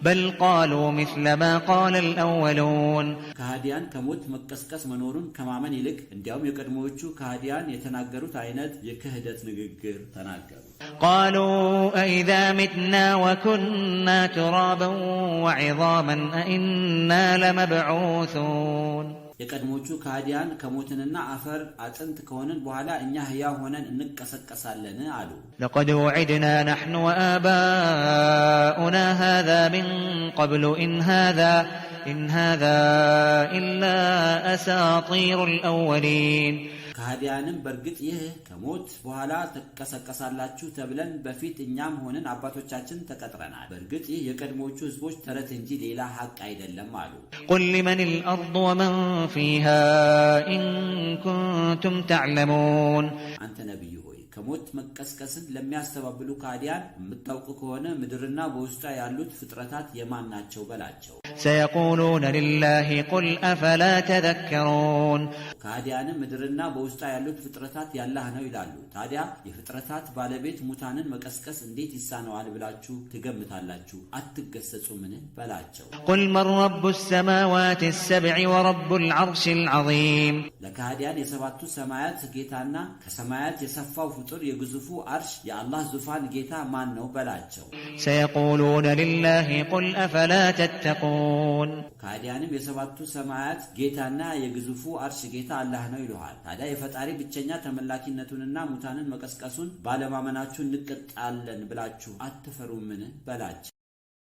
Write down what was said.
بل قالوا مثل ما قال الأولون كهاديان كموت مكسكس منورون كما من يلك انديهم يقدموچو كهاديان يتناغروت عينت يكهدت نغغر تناغروا قالوا أئذا متنا وكنا ترابا وعظاما أئنا لمبعوثون የቀድሞቹ ከሃዲያን ከሞትንና አፈር አጥንት ከሆነን በኋላ እኛ ህያው ሆነን እንቀሰቀሳለን አሉ لقد وعدنا نحن وآباؤنا هذا من قبل إن هذا إلا أساطير الأولين ከሃዲያንም በርግጥ ይህ ከሞት በኋላ ተቀሰቀሳላችሁ ተብለን በፊት እኛም ሆነን አባቶቻችን ተቀጥረናል በርግጥ ይህ የቀድሞቹ ህዝቦች ተረት እንጂ ሌላ ሐቅ አይደለም አሉ قل لمن الأرض ومن فيها إن كنتم تعلمون አንተ ነብዩ ሆይ ከሞት መቀስቀስን ለሚያስተባብሉ ከሃዲያን የምታውቁ ከሆነ ምድርና በውስጧ ያሉት ፍጥረታት የማን ናቸው በላቸው سيقولون لله قل أفلا تذكرون ከሃዲያን ምድርና በውስጧ ያሉት ፍጥረታት ያላህ ነው ይላሉ ታዲያ የፍጥረታት ባለቤት ሙታንን መቀስቀስ እንዴት ይሳነዋል ብላችሁ ትገምታላችሁ አትገሰጹምን በላቸው قل من رب السماوات السبع ورب العرش العظيم ለከሃዲያን የሰባቱ ሰማያት ጌታና ከሰማያት የሰፋው ፍጡር የግዙፉ አርሽ የአላህ ዙፋን ጌታ ማን ነው በላቸው سيقولون لله قل أفلا تتقون ከሃዲያንም የሰባቱ ሰማያት ጌታና የግዙፉ አርሽ ጌታ አላህ ነው ይሉሃል ታዲያ የፈጣሪ ብቸኛ ተመላኪነቱንና ሙታንን መቀስቀሱን ባለማመናችሁ እንቀጣለን ብላችሁ አትፈሩምን በላቸው